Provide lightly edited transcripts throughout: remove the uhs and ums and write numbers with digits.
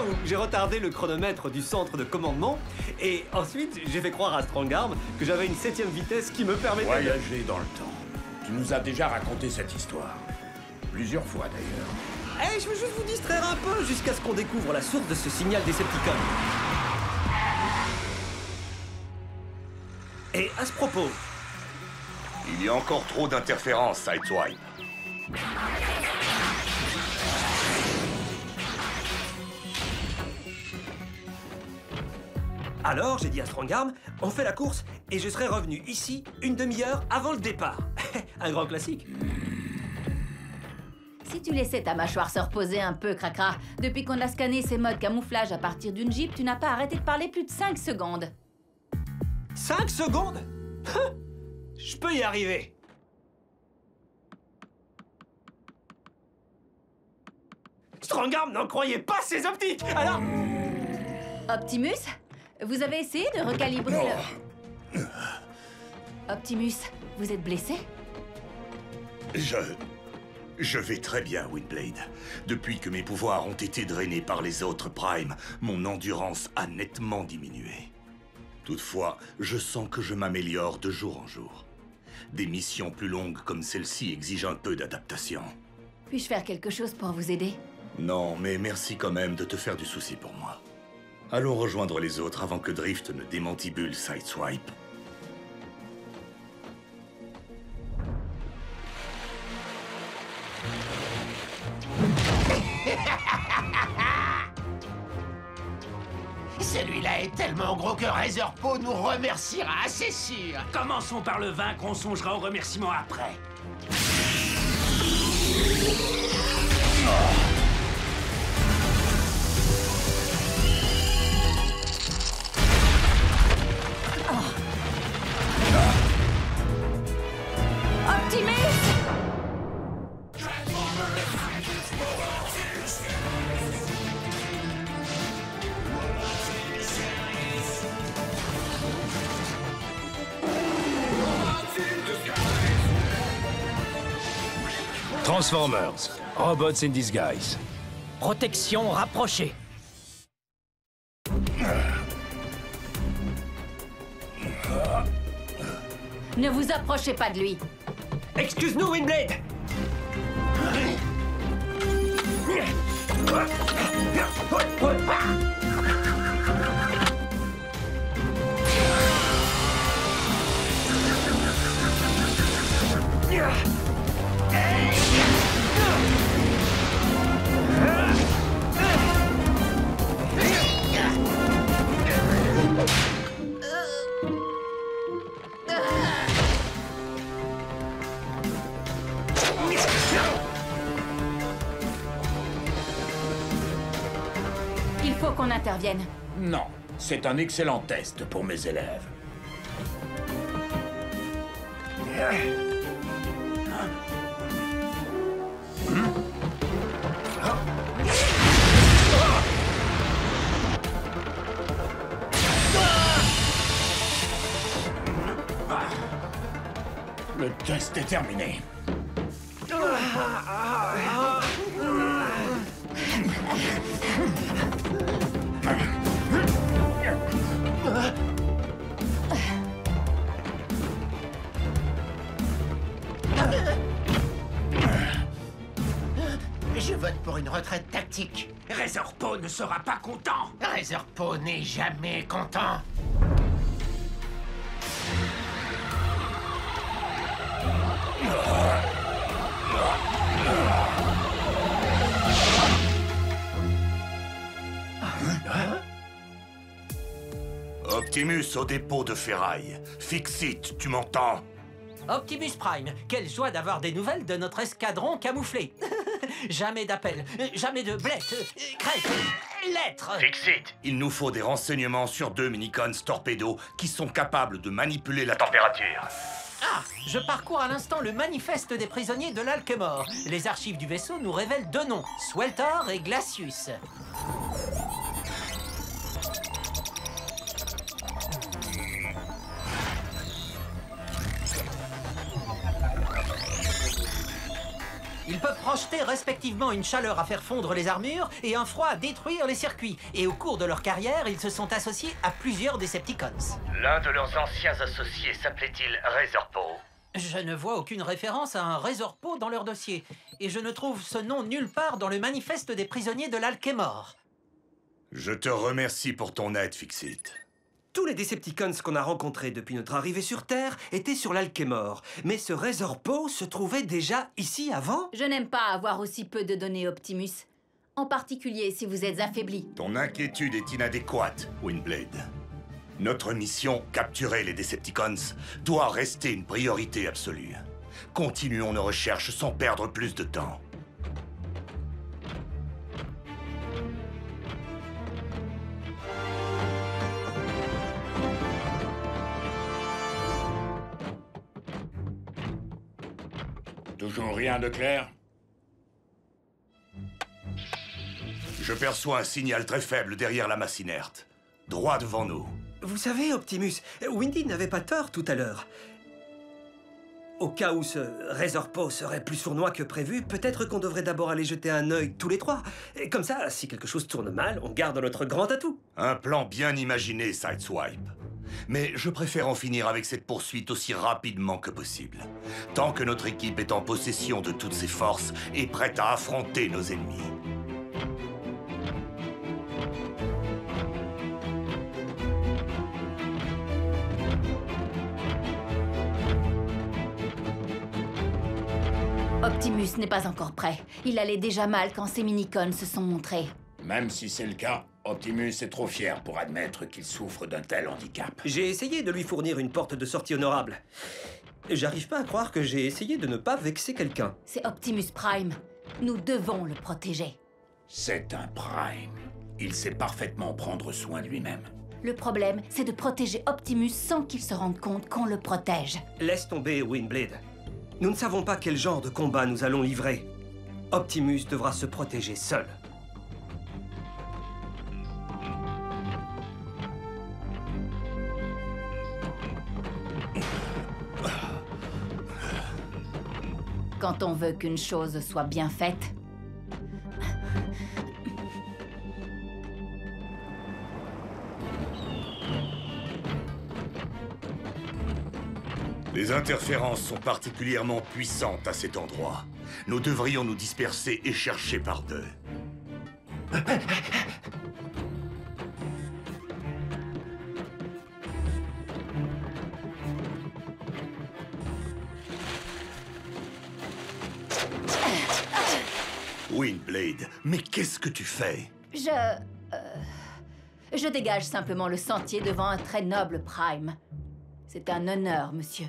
où j'ai retardé le chronomètre du centre de commandement et ensuite j'ai fait croire à Strongarm que j'avais une 7e vitesse qui me permettait voyager dans le temps. Tu nous as déjà raconté cette histoire. Plusieurs fois d'ailleurs. Eh, je veux juste vous distraire un peu jusqu'à ce qu'on découvre la source de ce signal Decepticon. Et à ce propos... Il y a encore trop d'interférences, Sideswipe. Alors, j'ai dit à Strongarm, on fait la course et je serai revenu ici une demi-heure avant le départ. Un grand classique. Si tu laissais ta mâchoire se reposer un peu, Cracra, depuis qu'on a scanné ces modes camouflage à partir d'une Jeep, tu n'as pas arrêté de parler plus de 5 secondes. 5 secondes? Je peux y arriver. Strongarm n'en croyait pas ses optiques, alors... Optimus, vous avez essayé de recalibrer le... Optimus, vous êtes blessé? Je vais très bien, Windblade. Depuis que mes pouvoirs ont été drainés par les autres Primes, mon endurance a nettement diminué. Toutefois, je sens que je m'améliore de jour en jour. Des missions plus longues comme celle-ci exigent un peu d'adaptation. Puis-je faire quelque chose pour vous aider? Non, mais merci quand même de te faire du souci pour moi. Allons rejoindre les autres avant que Drift ne démantibule Sideswipe. Celui-là est tellement gros que Razorpaw nous remerciera, c'est sûr. Commençons par le vaincre, on songera aux remerciements après. Optimus! Transformers, Robots in Disguise. Protection rapprochée. Ne vous approchez pas de lui. Excuse-nous, Windblade! Il faut qu'on intervienne. Non, c'est un excellent test pour mes élèves. Le test est terminé. Je vote pour une retraite tactique. Razorpaw ne sera pas content. Razorpaw n'est jamais content. Optimus au dépôt de ferraille. Fix-it, tu m'entends? Optimus Prime, quelle joie d'avoir des nouvelles de notre escadron camouflé. Jamais d'appel, jamais de blettes, crêpes, lettres. Fix-it. Il nous faut des renseignements sur 2 minicons torpedo qui sont capables de manipuler la température. Ah, je parcours à l'instant le manifeste des prisonniers de l'Alchemore. Les archives du vaisseau nous révèlent 2 noms, Sweltor et Glacius. Ils peuvent projeter respectivement une chaleur à faire fondre les armures et un froid à détruire les circuits. Et au cours de leur carrière, ils se sont associés à plusieurs Decepticons. L'un de leurs anciens associés s'appelait-il Razorpaw? Je ne vois aucune référence à un Razorpaw dans leur dossier. Et je ne trouve ce nom nulle part dans le manifeste des prisonniers de l'Alchemor. Je te remercie pour ton aide, Fixit. Tous les Decepticons qu'on a rencontrés depuis notre arrivée sur Terre étaient sur l'Alchemor. Mais ce Razorpaw se trouvait déjà ici avant? Je n'aime pas avoir aussi peu de données, Optimus. En particulier si vous êtes affaibli. Ton inquiétude est inadéquate, Windblade. Notre mission, capturer les Decepticons, doit rester une priorité absolue. Continuons nos recherches sans perdre plus de temps. Toujours rien de clair? Je perçois un signal très faible derrière la masse inerte. Droit devant nous. Vous savez, Optimus, Windy n'avait pas tort tout à l'heure. Au cas où ce Razorpaw serait plus sournois que prévu, peut-être qu'on devrait d'abord aller jeter un œil tous les trois. Et comme ça, si quelque chose tourne mal, on garde notre grand atout. Un plan bien imaginé, Sideswipe. Mais je préfère en finir avec cette poursuite aussi rapidement que possible. Tant que notre équipe est en possession de toutes ses forces et prête à affronter nos ennemis. Optimus n'est pas encore prêt. Il allait déjà mal quand ces minicons se sont montrés. Même si c'est le cas, Optimus est trop fier pour admettre qu'il souffre d'un tel handicap. J'ai essayé de lui fournir une porte de sortie honorable. J'arrive pas à croire que j'ai essayé de ne pas vexer quelqu'un. C'est Optimus Prime. Nous devons le protéger. C'est un Prime. Il sait parfaitement prendre soin de lui-même. Le problème, c'est de protéger Optimus sans qu'il se rende compte qu'on le protège. Laisse tomber, Windblade. Nous ne savons pas quel genre de combat nous allons livrer. Optimus devra se protéger seul. Quand on veut qu'une chose soit bien faite, Les interférences sont particulièrement puissantes à cet endroit. Nous devrions nous disperser et chercher par deux. Windblade, mais qu'est-ce que tu fais? Je dégage simplement le sentier devant un très noble Prime. C'est un honneur, monsieur.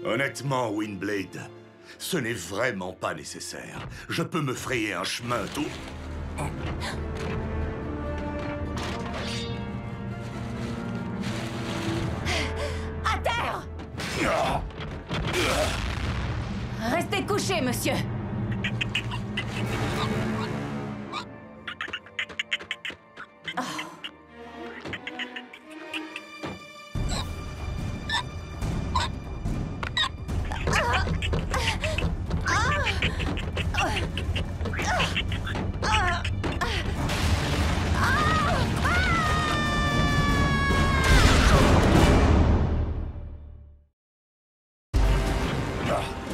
Honnêtement, Windblade, ce n'est vraiment pas nécessaire. Je peux me frayer un chemin tout... À terre! Restez couché, monsieur.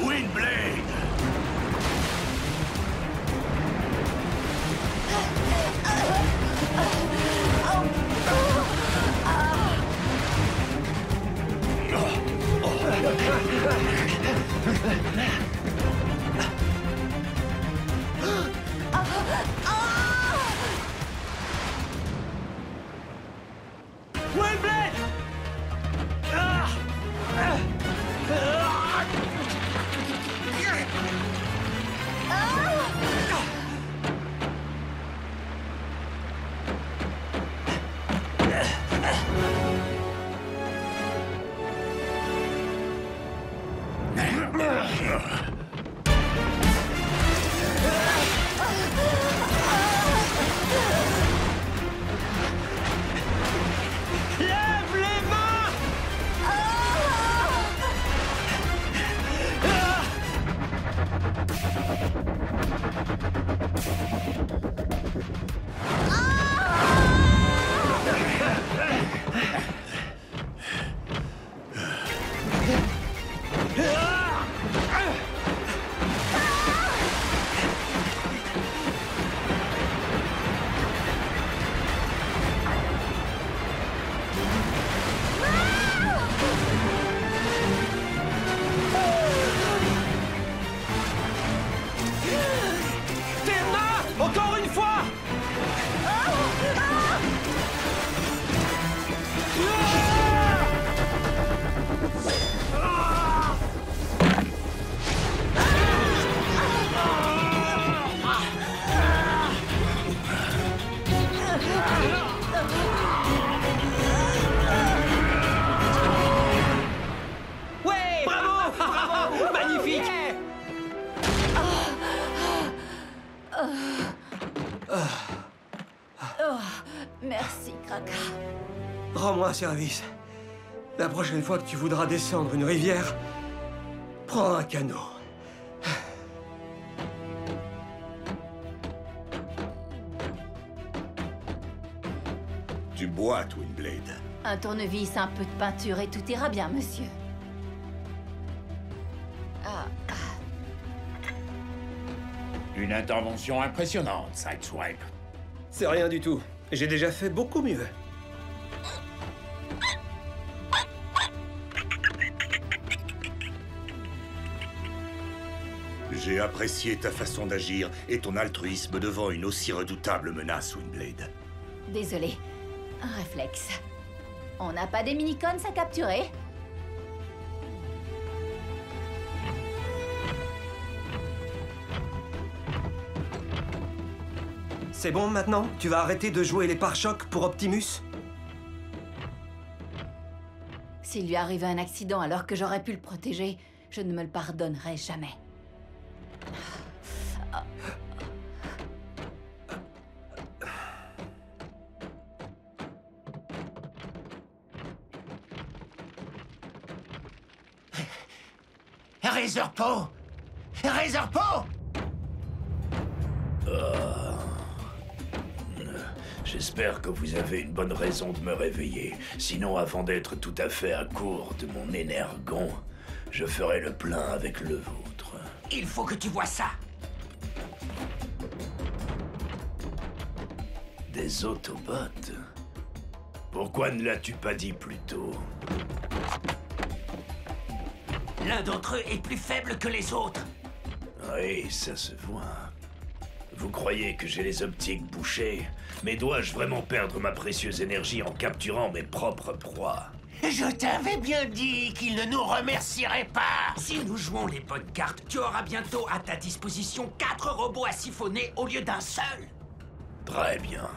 Windblade! Ouais, bravo, bravo, magnifique. Merci, Kraka. Rends-moi un service. La prochaine fois que tu voudras descendre une rivière, prends un canot. Tu bois, Twinblade. Un tournevis, un peu de peinture et tout ira bien, monsieur. Ah, Une intervention impressionnante, Sideswipe. C'est rien du tout. J'ai déjà fait beaucoup mieux. J'ai apprécié ta façon d'agir et ton altruisme devant une aussi redoutable menace, Winblade. désolé. Un réflexe. On n'a pas des mini-cons à capturer? C'est bon maintenant? Tu vas arrêter de jouer les pare-chocs pour Optimus? S'il lui arrivait un accident alors que j'aurais pu le protéger, je ne me le pardonnerai jamais. Razorpaw! Razorpaw! J'espère que vous avez une bonne raison de me réveiller. Sinon, avant d'être tout à fait à court de mon énergon, je ferai le plein avec le vôtre. Il faut que tu vois ça. Des Autobots? Pourquoi ne l'as-tu pas dit plus tôt? L'un d'entre eux est plus faible que les autres. Oui, ça se voit. Vous croyez que j'ai les optiques bouchées? Mais dois-je vraiment perdre ma précieuse énergie en capturant mes propres proies? Je t'avais bien dit qu'il ne nous remercierait pas! Si nous jouons les bonnes cartes, tu auras bientôt à ta disposition 4 robots à siphonner au lieu d'un seul. Très bien.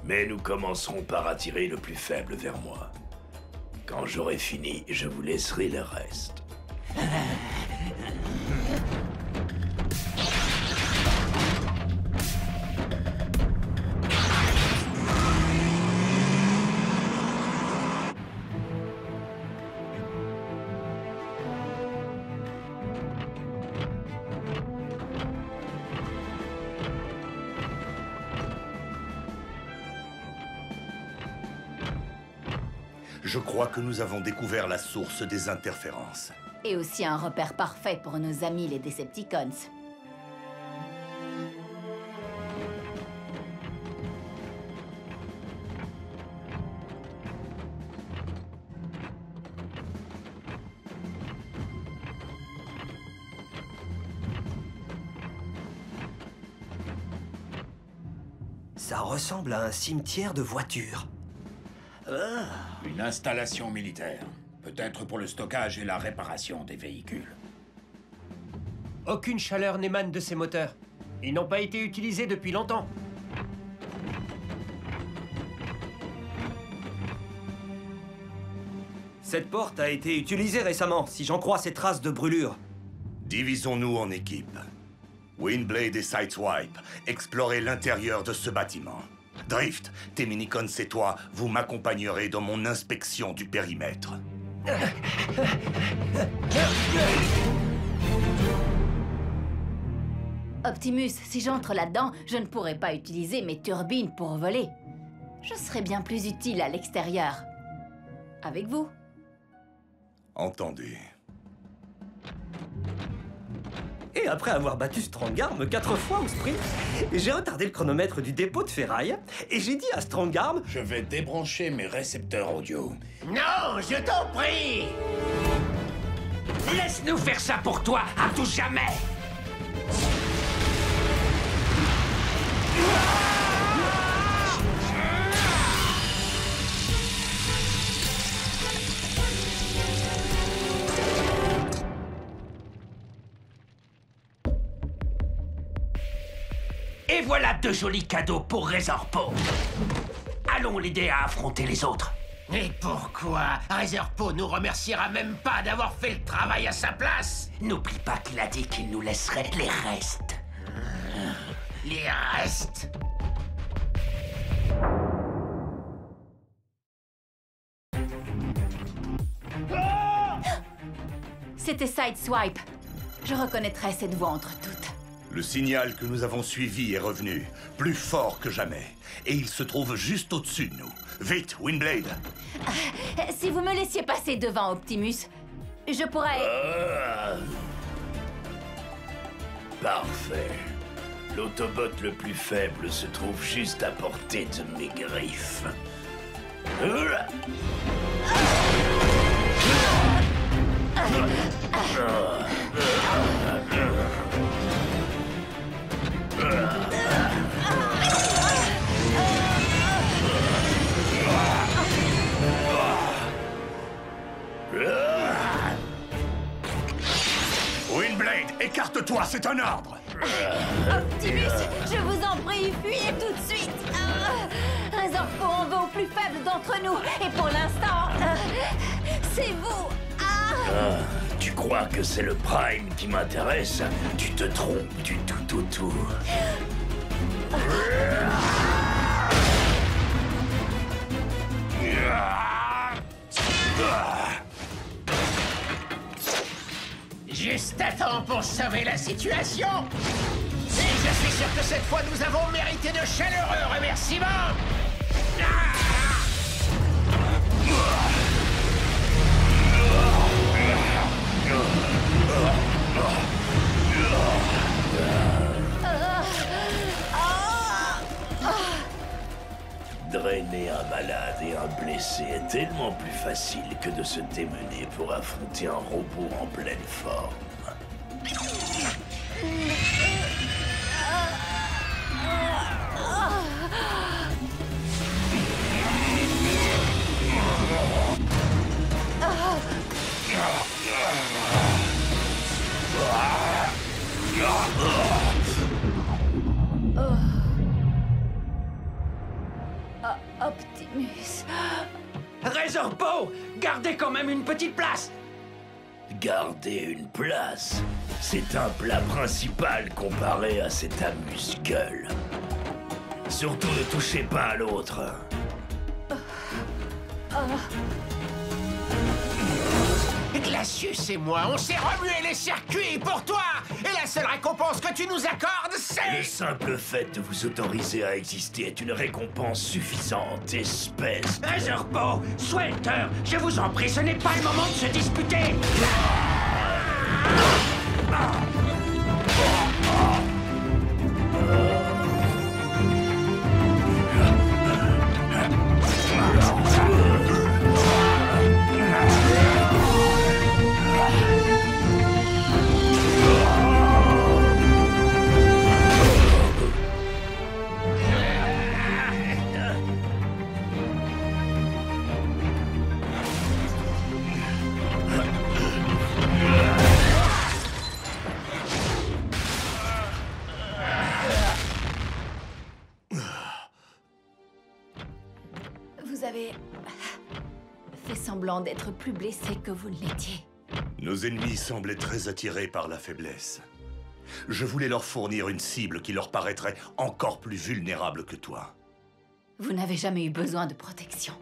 Mais nous commencerons par attirer le plus faible vers moi. Quand j'aurai fini, je vous laisserai le reste. Je crois que nous avons découvert la source des interférences. Et aussi un repère parfait pour nos amis les Decepticons. Ça ressemble à un cimetière de voitures. Une installation militaire. Peut-être pour le stockage et la réparation des véhicules. Aucune chaleur n'émane de ces moteurs. Ils n'ont pas été utilisés depuis longtemps. Cette porte a été utilisée récemment, si j'en crois ces traces de brûlure. Divisons-nous en équipes. Winblade et Sideswipe, explorez l'intérieur de ce bâtiment. Drift, tes minicons et toi, vous m'accompagnerez dans mon inspection du périmètre. Optimus, si j'entre là-dedans, je ne pourrai pas utiliser mes turbines pour voler. Je serai bien plus utile à l'extérieur. Avec vous. Entendu. Et après avoir battu Strongarm 4 fois au sprint, j'ai retardé le chronomètre du dépôt de ferraille et j'ai dit à Strongarm... Je vais débrancher mes récepteurs audio. Non, je t'en prie! Laisse-nous faire ça pour toi, à tout jamais. Et voilà 2 jolis cadeaux pour Razorpaw. Allons l'aider à affronter les autres. Et pourquoi Razorpaw nous remerciera même pas d'avoir fait le travail à sa place? N'oublie pas qu'il a dit qu'il nous laisserait les restes. Les restes? C'était Sideswipe. Je reconnaîtrais cette voix entre toutes. Le signal que nous avons suivi est revenu, plus fort que jamais. Et il se trouve juste au-dessus de nous. Vite, Windblade! Si vous me laissiez passer devant Optimus, je pourrais... Parfait. L'autobot le plus faible se trouve juste à portée de mes griffes. Windblade, écarte-toi, c'est un ordre! Optimus, je vous en prie, fuyez tout de suite. Razorpaw en veut au plus faible d'entre nous. Et pour l'instant, c'est vous. Tu crois que c'est le Prime qui m'intéresse? Tu te trompes du tout au tout. Juste à temps pour sauver la situation. Et je suis sûr que cette fois, nous avons mérité de chaleureux remerciements. Drainer un malade et un blessé est tellement plus facile que de se démener pour affronter un robot en pleine forme. Optimus... Razorpaw, gardez quand même une petite place. Garder une place, c'est un plat principal comparé à cet amuse-gueule. Surtout ne touchez pas à l'autre. Glacius et moi, on s'est remué les circuits pour toi. Et la seule récompense que tu nous accordes, c'est... Le simple fait de vous autoriser à exister est une récompense suffisante, espèce de... Razorpaw, Swelter, je vous en prie, ce n'est pas le moment de se disputer. Vous avez fait semblant d'être plus blessé que vous ne l'étiez. Nos ennemis semblaient très attirés par la faiblesse. Je voulais leur fournir une cible qui leur paraîtrait encore plus vulnérable que toi. Vous n'avez jamais eu besoin de protection.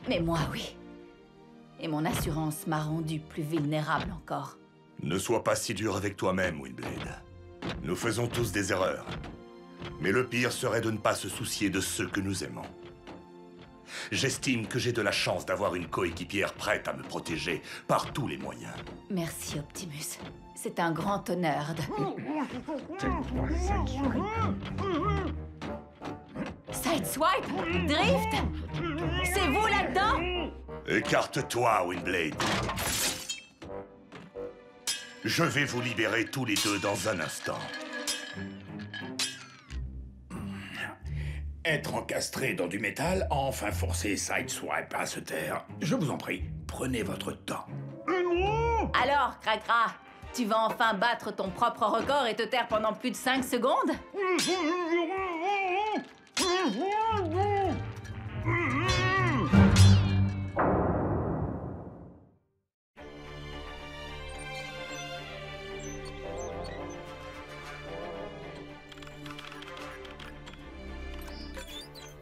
Mais moi, oui. Et mon assurance m'a rendu plus vulnérable encore. Ne sois pas si dur avec toi-même, Windblade. Nous faisons tous des erreurs. Mais le pire serait de ne pas se soucier de ceux que nous aimons. J'estime que j'ai de la chance d'avoir une coéquipière prête à me protéger par tous les moyens. Merci, Optimus. C'est un grand honneur de... Sideswipe? Drift? C'est vous là-dedans? Écarte-toi, Windblade. Je vais vous libérer tous les deux dans un instant. Être encastré dans du métal a enfin forcé Sideswipe à se taire. Je vous en prie, prenez votre temps. Alors, Cracra, tu vas enfin battre ton propre record et te taire pendant plus de 5 secondes?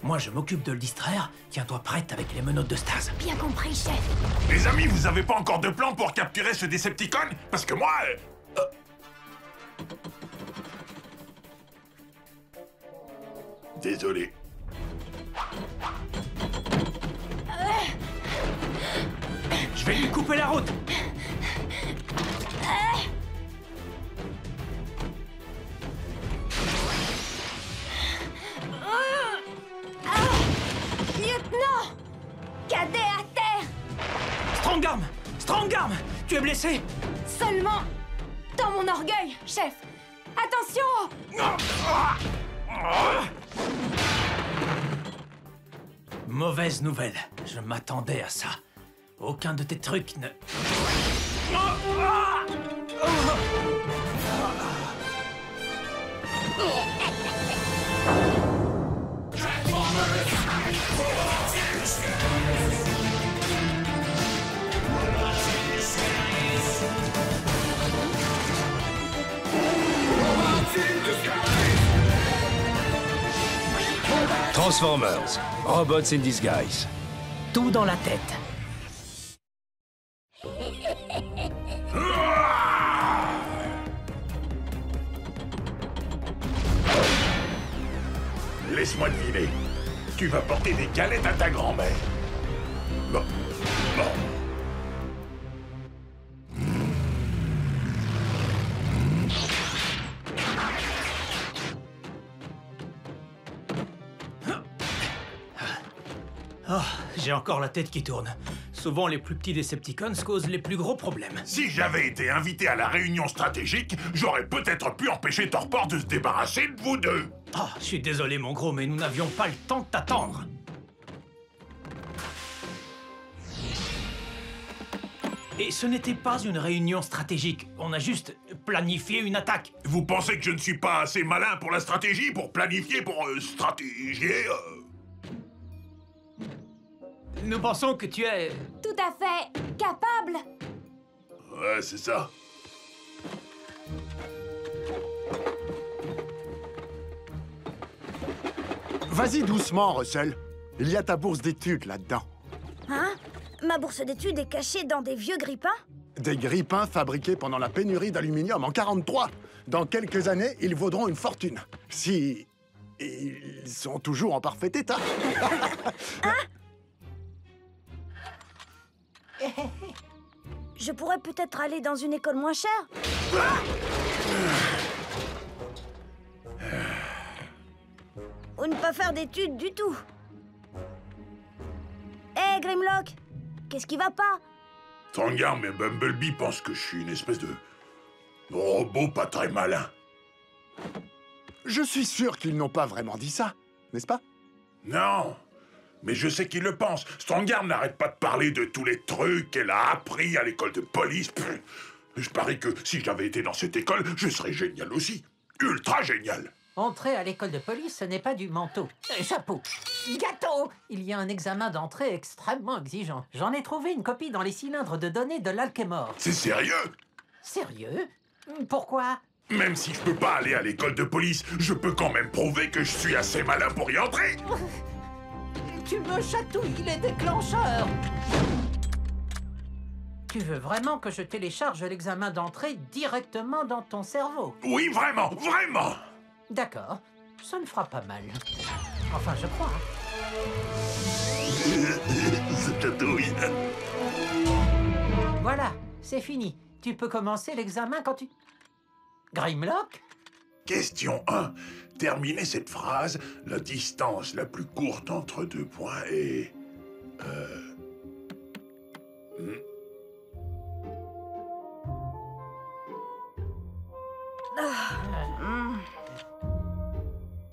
Moi, je m'occupe de le distraire. Tiens-toi prête avec les menottes de Stase. Bien compris, chef. Les amis, vous avez pas encore de plan pour capturer ce Decepticon? Parce que moi... Désolé. Je vais lui couper la route. Lieutenant! Cadet à terre! Strongarm! Strongarm! Tu es blessé? Seulement dans mon orgueil, chef! Attention! Mauvaise nouvelle. Je m'attendais à ça. Aucun de tes trucs ne... Transformers, Robots in Disguise. Tout dans la tête. Laisse-moi deviner. Tu vas porter des galettes à ta grand-mère. Bon. Bon. Oh, j'ai encore la tête qui tourne. Souvent, les plus petits Decepticons causent les plus gros problèmes. Si j'avais été invité à la réunion stratégique, j'aurais peut-être pu empêcher Torpor de se débarrasser de vous deux. Oh, je suis désolé, mon gros, mais nous n'avions pas le temps de t'attendre. Et ce n'était pas une réunion stratégique. On a juste planifié une attaque. Vous pensez que je ne suis pas assez malin pour la stratégie, pour planifier, pour stratégier Nous pensons que tu es... Tout à fait capable! Ouais, c'est ça. Vas-y doucement, Russell. Il y a ta bourse d'études là-dedans. Hein? Ma bourse d'études est cachée dans des vieux grippins? Des grippins fabriqués pendant la pénurie d'aluminium en 43. Dans quelques années, ils vaudront une fortune. Si... ils sont toujours en parfait état. Hein? Je pourrais peut-être aller dans une école moins chère? Ou ne pas faire d'études du tout. Hé, Grimlock! Qu'est-ce qui va pas? Strongarm et Bumblebee pensent que je suis une espèce de robot pas très malin. Je suis sûr qu'ils n'ont pas vraiment dit ça, n'est-ce pas? Non, mais je sais qu'ils le pensent. Strongarm n'arrête pas de parler de tous les trucs qu'elle a appris à l'école de police. Pff, je parie que si j'avais été dans cette école, je serais génial aussi. Ultra génial. Entrer à l'école de police, ce n'est pas du manteau. Chapeau. Gâteau. Il y a un examen d'entrée extrêmement exigeant. J'en ai trouvé une copie dans les cylindres de données de l'Alchemore. C'est sérieux? Sérieux? Pourquoi? Même si je peux pas aller à l'école de police, je peux quand même prouver que je suis assez malin pour y entrer. Tu me chatouilles les déclencheurs. Tu veux vraiment que je télécharge l'examen d'entrée directement dans ton cerveau? Oui, vraiment, vraiment. D'accord, ça ne fera pas mal. Enfin, je crois. Ça chatouille. Voilà, c'est fini. Tu peux commencer l'examen quand tu... Grimlock? Question 1. Terminez cette phrase. La distance la plus courte entre deux points est...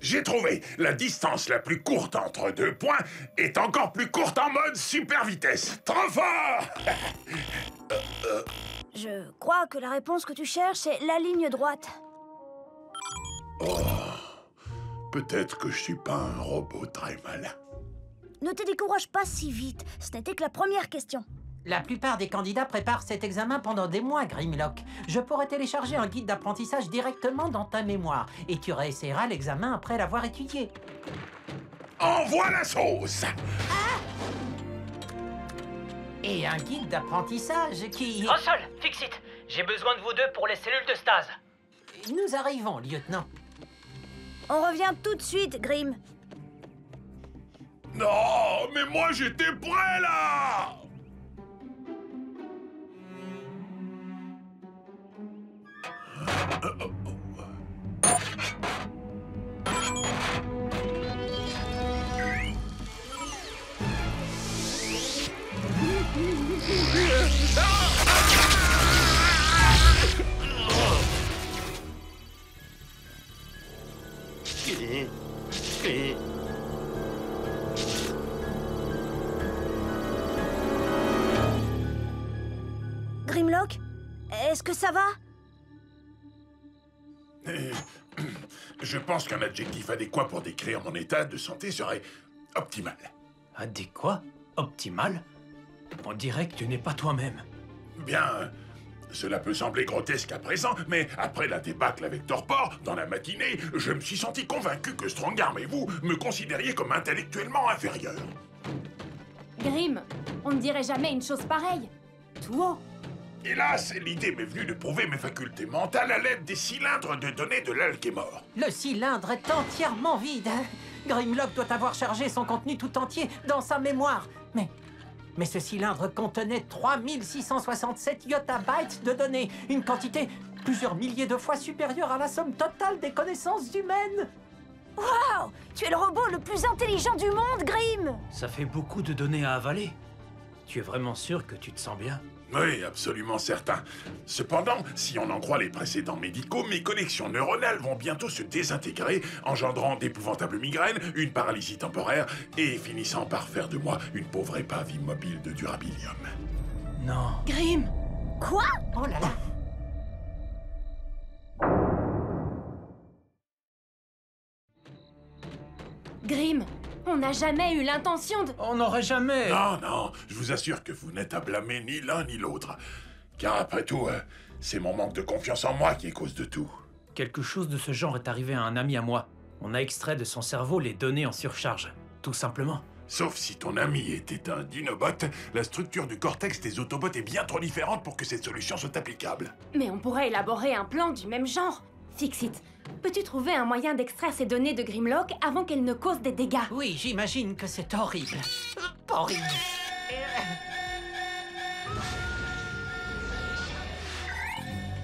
J'ai trouvé. La distance la plus courte entre deux points est encore plus courte en mode super vitesse. Trop fort. Je crois que la réponse que tu cherches est la ligne droite. Oh, peut-être que je suis pas un robot très malin. Ne te décourage pas si vite. Ce n'était que la première question. La plupart des candidats préparent cet examen pendant des mois, Grimlock. Je pourrais télécharger un guide d'apprentissage directement dans ta mémoire. Et tu réessayeras l'examen après l'avoir étudié. Envoie la sauce! Et un guide d'apprentissage qui... Russell, Fixit, j'ai besoin de vous deux pour les cellules de stase. Nous arrivons, lieutenant. On revient tout de suite, Grim. Non, mais moi j'étais prêt là! Grimlock, est-ce que ça va? Je pense qu'un adjectif adéquat pour décrire mon état de santé serait optimal. Adéquat? Optimal? On dirait que tu n'es pas toi-même. Bien, cela peut sembler grotesque à présent, mais après la débâcle avec Torpor, dans la matinée, je me suis senti convaincu que Strongarm et vous me considériez comme intellectuellement inférieur. Grim, on ne dirait jamais une chose pareille. Tout haut. Hélas, l'idée m'est venue de prouver mes facultés mentales à l'aide des cylindres de données de l'Alchémor. Le cylindre est entièrement vide. Grimlock doit avoir chargé son contenu tout entier dans sa mémoire. Mais ce cylindre contenait 3667 yottabytes de données, une quantité plusieurs milliers de fois supérieure à la somme totale des connaissances humaines. Waouh! Tu es le robot le plus intelligent du monde, Grim! Ça fait beaucoup de données à avaler. Tu es vraiment sûr que tu te sens bien? Oui, absolument certain. Cependant, si on en croit les précédents médicaux, mes connexions neuronales vont bientôt se désintégrer, engendrant d'épouvantables migraines, une paralysie temporaire, et finissant par faire de moi une pauvre épave immobile de durabilium. Non. Grim! Quoi? Oh là là! Grim, on n'a jamais eu l'intention de... On n'aurait jamais... Non, non, je vous assure que vous n'êtes à blâmer ni l'un ni l'autre. Car après tout, c'est mon manque de confiance en moi qui est cause de tout. Quelque chose de ce genre est arrivé à un ami à moi. On a extrait de son cerveau les données en surcharge. Tout simplement. Sauf si ton ami était un dinobot, la structure du cortex des Autobots est bien trop différente pour que cette solution soit applicable. Mais on pourrait élaborer un plan du même genre. Fixit, peux-tu trouver un moyen d'extraire ces données de Grimlock avant qu'elles ne causent des dégâts? Oui, j'imagine que c'est horrible. Horrible.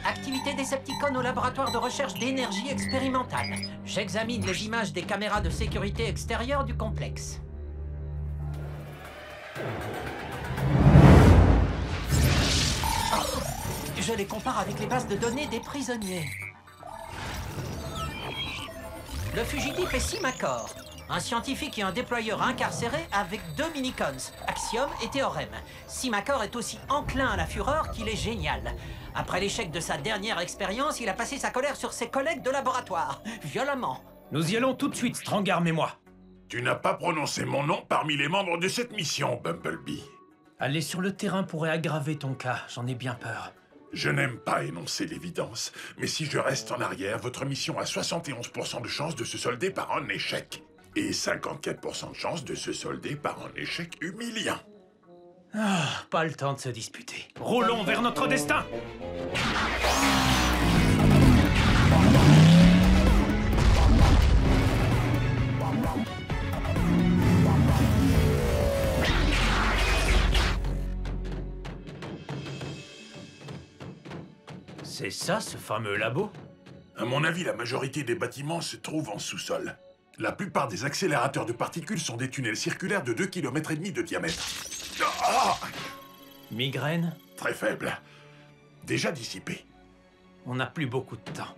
Activité Decepticon au laboratoire de recherche d'énergie expérimentale. J'examine les images des caméras de sécurité extérieure du complexe. Je les compare avec les bases de données des prisonniers. Le fugitif est Simacor, un scientifique et un déployeur incarcéré avec 2 minicons, Axiom et Théorème. Simacor est aussi enclin à la fureur qu'il est génial. Après l'échec de sa dernière expérience, il a passé sa colère sur ses collègues de laboratoire, violemment. Nous y allons tout de suite, Strongarm et moi. Tu n'as pas prononcé mon nom parmi les membres de cette mission, Bumblebee. Aller sur le terrain pourrait aggraver ton cas, j'en ai bien peur. Je n'aime pas énoncer l'évidence, mais si je reste en arrière, votre mission a 71% de chance de se solder par un échec. Et 54% de chance de se solder par un échec humiliant. Ah, pas le temps de se disputer. Roulons vers notre destin! C'est ça, ce fameux labo? À mon avis, la majorité des bâtiments se trouvent en sous-sol. La plupart des accélérateurs de particules sont des tunnels circulaires de 2,5 km de diamètre. Ah! Migraine? Très faible. Déjà dissipé. On n'a plus beaucoup de temps.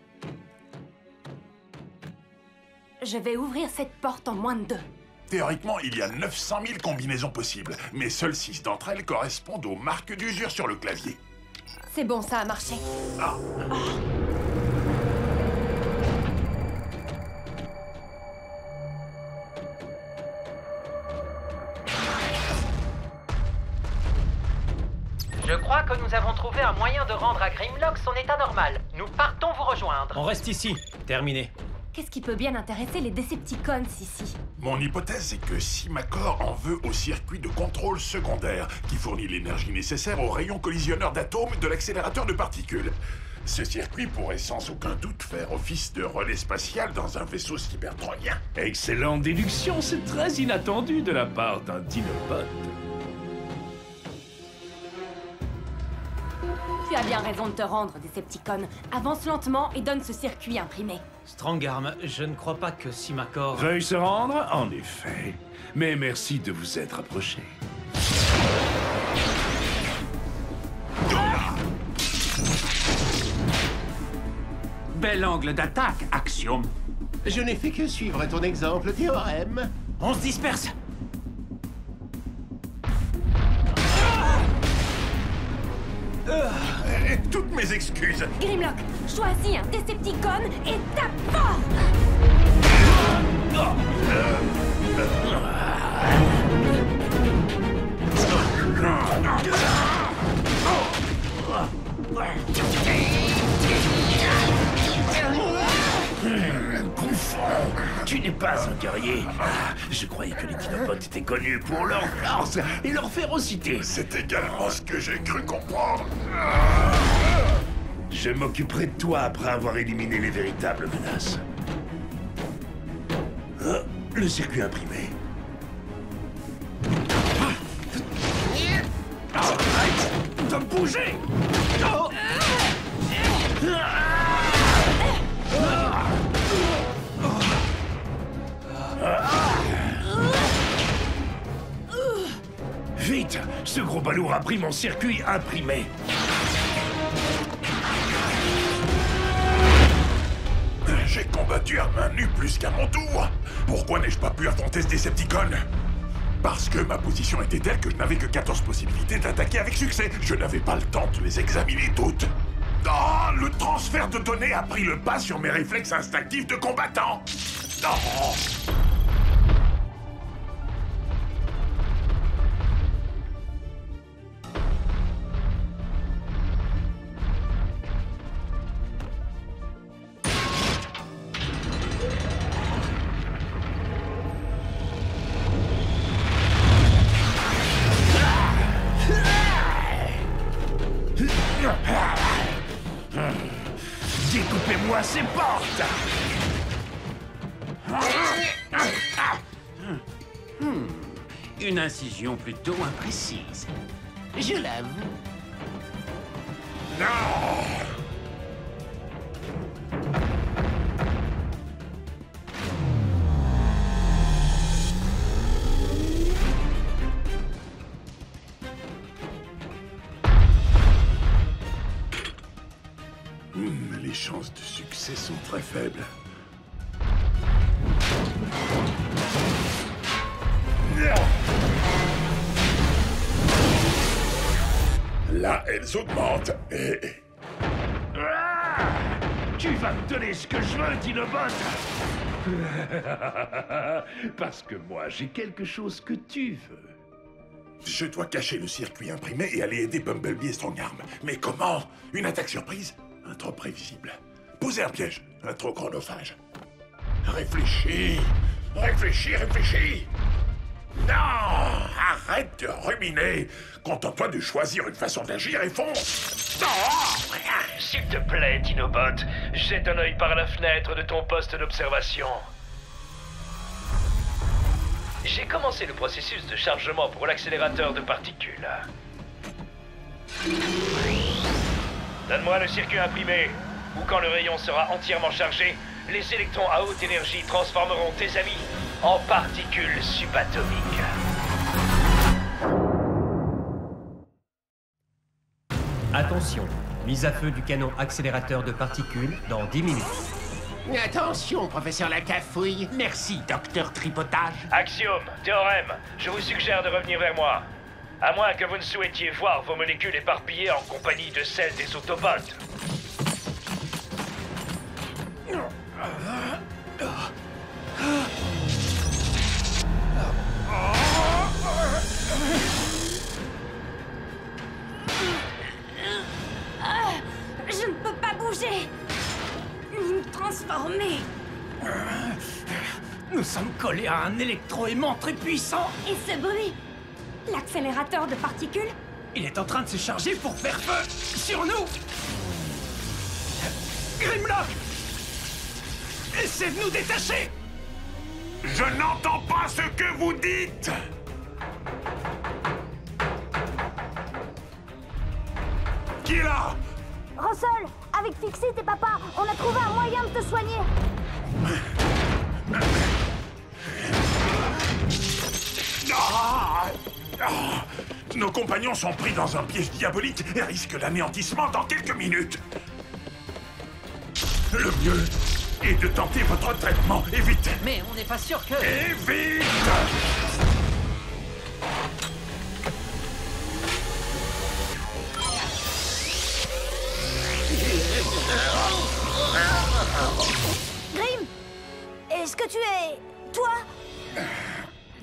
Je vais ouvrir cette porte en moins de 2. Théoriquement, il y a 900 000 combinaisons possibles, mais seules 6 d'entre elles correspondent aux marques d'usure sur le clavier. C'est bon, ça a marché. Ah. Je crois que nous avons trouvé un moyen de rendre à Grimlock son état normal. Nous partons vous rejoindre. On reste ici. Terminé. Qu'est-ce qui peut bien intéresser les Decepticons ici? Mon hypothèse est que Simacor en veut au circuit de contrôle secondaire, qui fournit l'énergie nécessaire au rayon collisionneur d'atomes de l'accélérateur de particules. Ce circuit pourrait sans aucun doute faire office de relais spatial dans un vaisseau cybertronien. Excellente déduction, c'est très inattendu de la part d'un Dinobot. Tu as bien raison de te rendre, Decepticon. Avance lentement et donne ce circuit imprimé. Strongarm, je ne crois pas que Simacor... Veuille se rendre, en effet. Mais merci de vous être approché. Bel angle d'attaque, Axiom. Je n'ai fait que suivre ton exemple, Théorème. On se disperse. Toutes mes excuses. Grimlock, choisis un Decepticon et tape fort. Confond. Tu n'es pas un guerrier. Je croyais que les Dinobots étaient connus pour leur force et leur férocité. C'est également ce que j'ai cru comprendre. Je m'occuperai de toi après avoir éliminé les véritables menaces. Le circuit imprimé. Arrête de bouger! Vite! Ce gros balourd a pris mon circuit imprimé. J'ai combattu à main nue plus qu'à mon tour. Pourquoi n'ai-je pas pu affronter ce Decepticon? Parce que ma position était telle que je n'avais que 14 possibilités d'attaquer avec succès. Je n'avais pas le temps de les examiner toutes. Oh, le transfert de données a pris le pas sur mes réflexes instinctifs de combattant. Oh. Découpez-moi ces portes! Une incision plutôt imprécise. Je l'avoue. Non! Les chances de succès sont très faibles. Là, elles augmentent. Tu vas me donner ce que je veux, Dinobot. Parce que moi, j'ai quelque chose que tu veux. Je dois cacher le circuit imprimé et aller aider Bumblebee et Strongarm. Mais comment? Une attaque surprise? Un trop prévisible. Poser un piège? Un trop chronophage. Réfléchis! Réfléchis, réfléchis! Non! Arrête de ruminer! Contente-toi de choisir une façon d'agir et fonce! Non! S'il te plaît, Dinobot, jette un œil par la fenêtre de ton poste d'observation. J'ai commencé le processus de chargement pour l'accélérateur de particules. Donne-moi le circuit imprimé, ou quand le rayon sera entièrement chargé, les électrons à haute énergie transformeront tes amis en particules subatomiques. Attention, mise à feu du canon accélérateur de particules dans 10 minutes. Attention, professeur Lacafouille. Merci, docteur Tripotage. Axiom, Théorème, je vous suggère de revenir vers moi. À moins que vous ne souhaitiez voir vos molécules éparpillées en compagnie de celles des Autobots. Je ne peux pas bouger, ni me transformer. Nous sommes collés à un électroaimant très puissant. Et ce bruit? L'accélérateur de particules? Il est en train de se charger pour faire feu sur nous. Grimlock, essaie de nous détacher. Je n'entends pas ce que vous dites. Qui est là? Russell, avec Fixit et Papa, on a trouvé un moyen de te soigner. Nos compagnons sont pris dans un piège diabolique et risquent l'anéantissement dans quelques minutes. Le mieux est de tenter votre traitement, et vite. Mais on n'est pas sûr que... Et vite! Grim, est-ce que tu es... toi?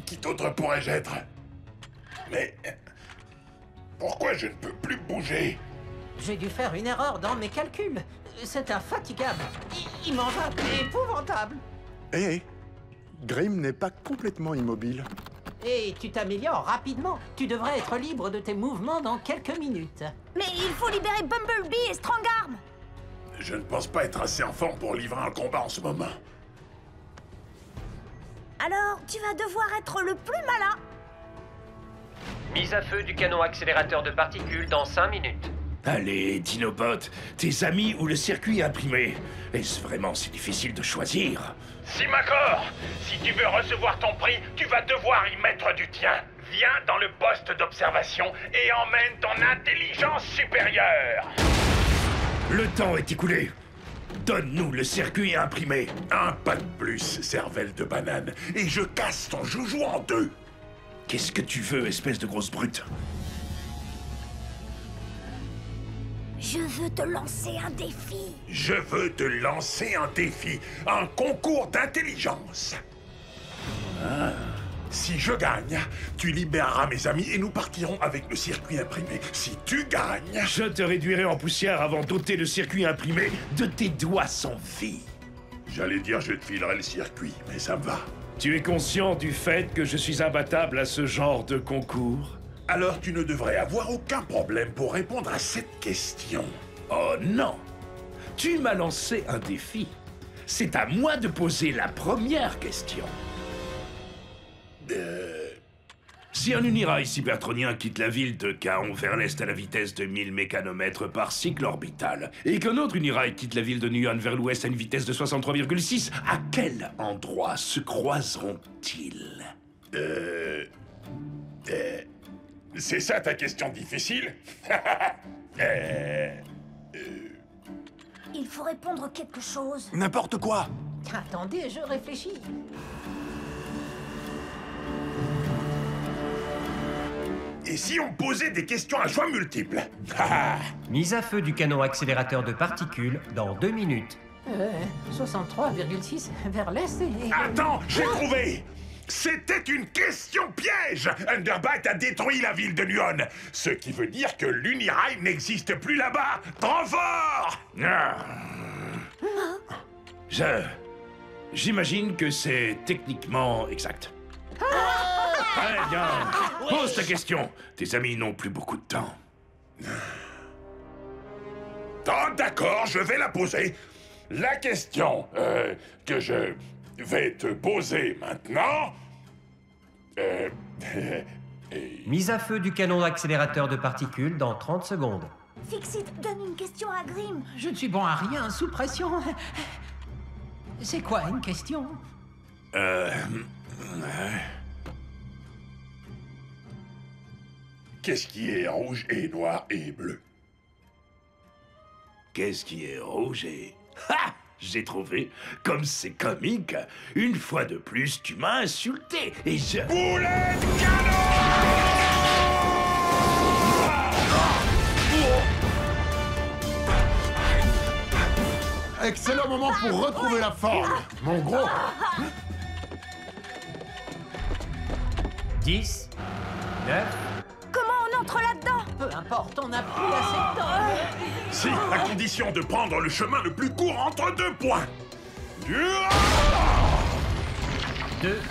Qui d'autre pourrais-je être? Mais... pourquoi je ne peux plus bouger? J'ai dû faire une erreur dans mes calculs. C'est infatigable. Immangeable et épouvantable. Hé, Grim n'est pas complètement immobile. Et tu t'améliores rapidement. Tu devrais être libre de tes mouvements dans quelques minutes. Mais il faut libérer Bumblebee et Strongarm. Je ne pense pas être assez en forme pour livrer un combat en ce moment. Alors, tu vas devoir être le plus malin. Mise à feu du canon accélérateur de particules dans 5 minutes. Allez, Dinobot, tes amis ou le circuit imprimé? Est-ce vraiment si difficile de choisir? Simacor, si tu veux recevoir ton prix, tu vas devoir y mettre du tien. Viens dans le poste d'observation et emmène ton intelligence supérieure. Le temps est écoulé. Donne-nous le circuit imprimé. Un pas de plus, cervelle de banane, et je casse ton joujou en deux. Qu'est-ce que tu veux, espèce de grosse brute? Je veux te lancer un défi. Je veux te lancer un défi, un concours d'intelligence. Si je gagne, tu libéreras mes amis et nous partirons avec le circuit imprimé. Si tu gagnes... Je te réduirai en poussière avant d'ôter le circuit imprimé de tes doigts sans vie. J'allais dire je te filerai le circuit, mais ça me va. Tu es conscient du fait que je suis imbattable à ce genre de concours? Alors tu ne devrais avoir aucun problème pour répondre à cette question. Oh non! Tu m'as lancé un défi. C'est à moi de poser la première question. Si un unirail cybertronien quitte la ville de Caon vers l'est à la vitesse de 1000 mécanomètres par cycle orbital, et qu'un autre unirail quitte la ville de Nuon vers l'ouest à une vitesse de 63,6, à quel endroit se croiseront-ils? C'est ça ta question difficile? Il faut répondre quelque chose. N'importe quoi. Attendez, je réfléchis. Et si on posait des questions à choix multiples? Mise à feu du canon accélérateur de particules dans 2 minutes. 63,6 vers l'est et... Attends, j'ai trouvé! C'était une question piège! Underbite a détruit la ville de Nuon, ce qui veut dire que l'Unirail n'existe plus là-bas! Trop fort! J'imagine que c'est techniquement exact. Très bien. Pose ta question. Tes amis n'ont plus beaucoup de temps. Oh, d'accord, je vais la poser. La question que je vais te poser maintenant... Mise à feu du canon accélérateur de particules dans 30 secondes. Fixit, donne une question à Grim. Je ne suis bon à rien sous pression. C'est quoi une question? Qu'est-ce qui est rouge et noir et bleu? Qu'est-ce qui est rouge et... Ha! J'ai trouvé. Comme c'est comique, une fois de plus, tu m'as insulté et je... Boulet de canon! Excellent moment pour retrouver la forme, mon gros. 10, 9... Comment on entre là-dedans? Peu importe, on n'a plus assez de temps. Si, à condition de prendre le chemin le plus court entre 2 points. 2,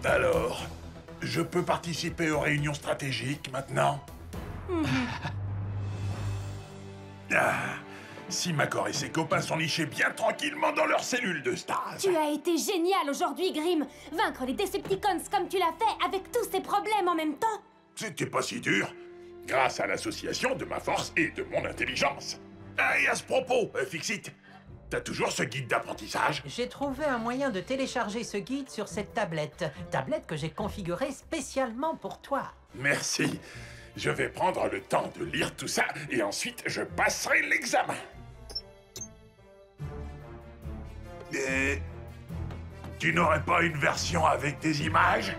1. Alors, je peux participer aux réunions stratégiques maintenant? Ah, si Makor et ses copains sont nichés bien tranquillement dans leur cellule de stase. Tu as été génial aujourd'hui, Grim. Vaincre les Decepticons comme tu l'as fait avec tous ces problèmes en même temps. C'était pas si dur, grâce à l'association de ma force et de mon intelligence. Ah, et à ce propos, Fixit, t'as toujours ce guide d'apprentissage? J'ai trouvé un moyen de télécharger ce guide sur cette tablette. Tablette que j'ai configurée spécialement pour toi. Merci. Je vais prendre le temps de lire tout ça et ensuite je passerai l'examen. Et tu n'aurais pas une version avec des images?